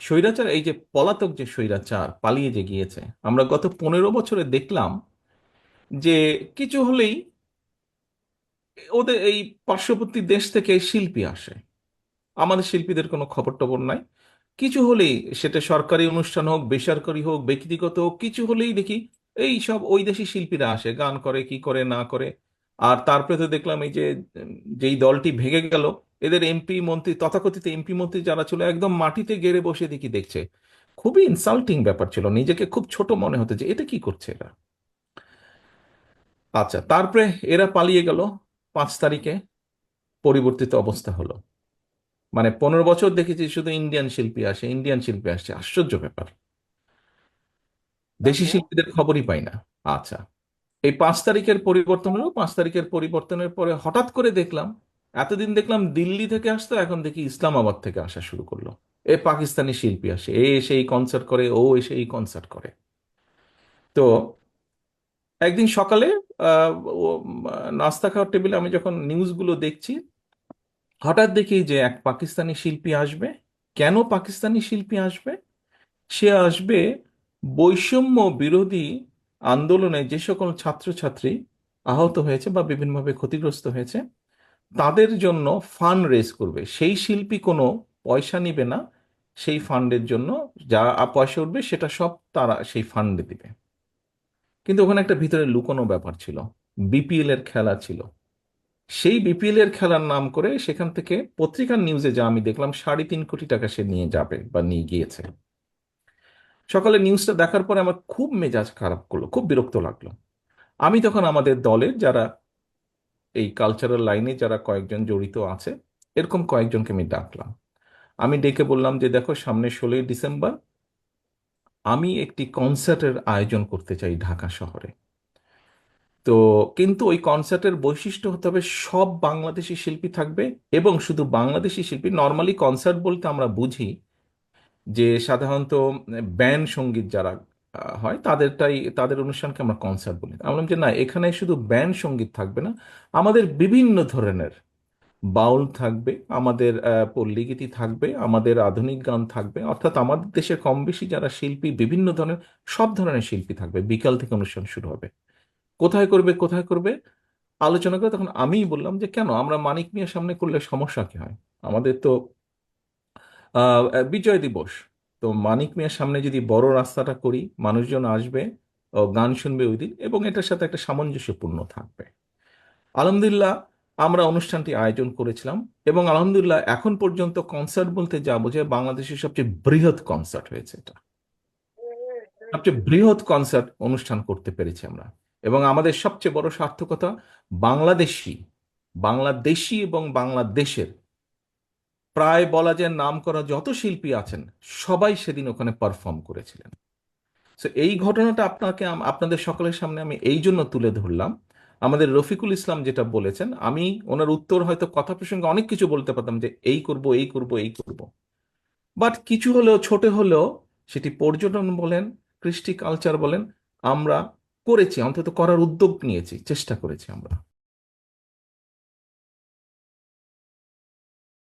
স্বৈরাচার, এই যে পলাতক যে স্বৈরাচার পালিয়ে যে গিয়েছে, আমরা গত 15 বছরে দেখলাম যে কিছু হলেই ওদের এই পার্শ্ববর্তী দেশ থেকে শিল্পী আসে, আমাদের শিল্পীদের কোনো খবর টবর নাই। কিছু হলেই, সেটা সরকারি অনুষ্ঠান হোক, বেসরকারি হোক, ব্যক্তিগত হোক, কিছু হলেই দেখি এই সব ওই দেশি শিল্পীরা আসে, গান করে কি করে না করে। আর তারপরে তো দেখলাম এই যে যেই দলটি ভেঙে গেল, এদের এমপি মন্ত্রী, তথাকথিত এমপি মন্ত্রী যারা ছিল, একদম মাটিতে গেড়ে বসে দেখি দেখছে। খুবই ইনসাল্টিং ব্যাপার ছিল, নিজেকে খুব ছোট মনে হতো যে এটা কি করছে এরা। আচ্ছা, তারপরে এরা পালিয়ে গেল, 5 তারিখে পরিবর্তিত অবস্থা হলো। মানে 15 বছর দেখেছি শুধু ইন্ডিয়ান শিল্পী আসে, ইন্ডিয়ান শিল্পী আসছে, আশ্চর্য ব্যাপার। দেশি ওকে। শিল্পীদের খবরই পাই না। আচ্ছা, এই 5 তারিখের পরিবর্তন হলো, 5 তারিখের পরিবর্তনের পরে হঠাৎ করে দেখলাম, এতদিন দেখলাম দিল্লি থেকে আসতো, এখন দেখি ইসলামাবাদ থেকে আসা শুরু করলো। এ পাকিস্তানি শিল্পী আসে, এ এসে এই কনসার্ট করে, ও এসে এই কনসার্ট করে। তো একদিন সকালে আহ, ও, নাস্তা খাওয়ার টেবিলে আমি যখন নিউজগুলো দেখছি, হঠাৎ দেখি যে এক পাকিস্তানি শিল্পী আসবে। কেন পাকিস্তানি শিল্পী আসবে? সে আসবে বৈষম্য বিরোধী আন্দোলনে যে সকল ছাত্রছাত্রী আহত হয়েছে বা বিভিন্নভাবে ক্ষতিগ্রস্ত হয়েছে, তাদের জন্য ফান্ড রেজ করবে। সেই শিল্পী কোনো পয়সা নিবে না, সেই ফান্ডের জন্য যা পয়সা উঠবে সেটা সব তারা সেই ফান্ডে দিবে। কিন্তু ওখানে একটা ভিতরে লুকোনো ব্যাপার ছিল, বিপিএল এর খেলা ছিল। সেই বিপিএল এর খেলার নাম করে সেখান থেকে পত্রিকার নিউজে যা আমি দেখলাম, 3.5 কোটি টাকা সে নিয়ে যাবে বা নিয়ে গিয়েছে। সকালে নিউজটা দেখার পরে আমার খুব মেজাজ খারাপ করলো, খুব বিরক্ত লাগলো। আমি তখন আমাদের দলের যারা এই কালচারাল লাইনে যারা কয়েকজন জড়িত আছে, এরকম কয়েকজনকে আমি ডাকলাম। আমি ডেকে বললাম যে দেখো, সামনে 16ই ডিসেম্বর আমি একটি কনসার্টের আয়োজন করতে চাই ঢাকা শহরে। তো কিন্তু ওই কনসার্টের বৈশিষ্ট্য হতে হবে সব বাংলাদেশি শিল্পী থাকবে, এবং শুধু বাংলাদেশি শিল্পী। নর্মালি কনসার্ট বলতে আমরা বুঝি যে সাধারণত ব্যান্ড সঙ্গীত যারা হয় তাদেরটাই, তাদের অনুষ্ঠানকে আমরা কনসার্ট বলি। আমি বললাম যে না, এখানে শুধু ব্যান্ড সঙ্গীত থাকবে না, আমাদের বিভিন্ন ধরনের বাউল থাকবে, আমাদের পল্লীগীতি থাকবে, আমাদের আধুনিক গান থাকবে। অর্থাৎ আমাদের দেশের কম বেশি যারা শিল্পী, বিভিন্ন ধরনের, সব ধরনের শিল্পী থাকবে। বিকাল থেকে অনুষ্ঠান শুরু হবে। কোথায় করবে, কোথায় করবে আলোচনা করে তখন আমিই বললাম যে কেন আমরা মানিক মিয়ার সামনে করলে সমস্যা কি হয়? আমাদের তো বিজয় দিবস, তো মানিক মিয়ার সামনে যদি বড় রাস্তাটা করি, মানুষজন আসবে, ও গান শুনবে ওই দিন, এবং এটার সাথে একটা সামঞ্জস্যপূর্ণ থাকবে। আলহামদুলিল্লাহ, আমরা অনুষ্ঠানটি আয়োজন করেছিলাম, এবং আলহামদুলিল্লাহ এখন পর্যন্ত কনসার্ট বলতে যা বোঝায়, বাংলাদেশের সবচেয়ে বৃহৎ কনসার্ট হয়েছে এটা। সবচেয়ে বৃহৎ কনসার্ট অনুষ্ঠান করতে পেরেছি আমরা। এবং আমাদের সবচেয়ে বড় সার্থকতা, বাংলাদেশি বাংলাদেশি এবং বাংলাদেশের প্রায় বলা যায় নাম করা যত শিল্পী আছেন, সবাই সেদিন ওখানে পারফর্ম করেছিলেন। তো এই ঘটনাটা আপনাকে আপনাদের সকলের সামনে আমি এই জন্য তুলে ধরলাম। আমাদের রফিকুল ইসলাম যেটা বলেছেন, আমি ওনার উত্তর হয়তো কথা প্রসঙ্গে অনেক কিছু বলতে পারতাম যে এই করব, এই করব, এই করব, বাট কিছু হলেও, ছোট হলেও, সেটি পর্যটন বলেন, কৃষ্টি কালচার বলেন, আমরা করেছি, অন্তত করার উদ্যোগ নিয়েছি, চেষ্টা করেছি আমরা।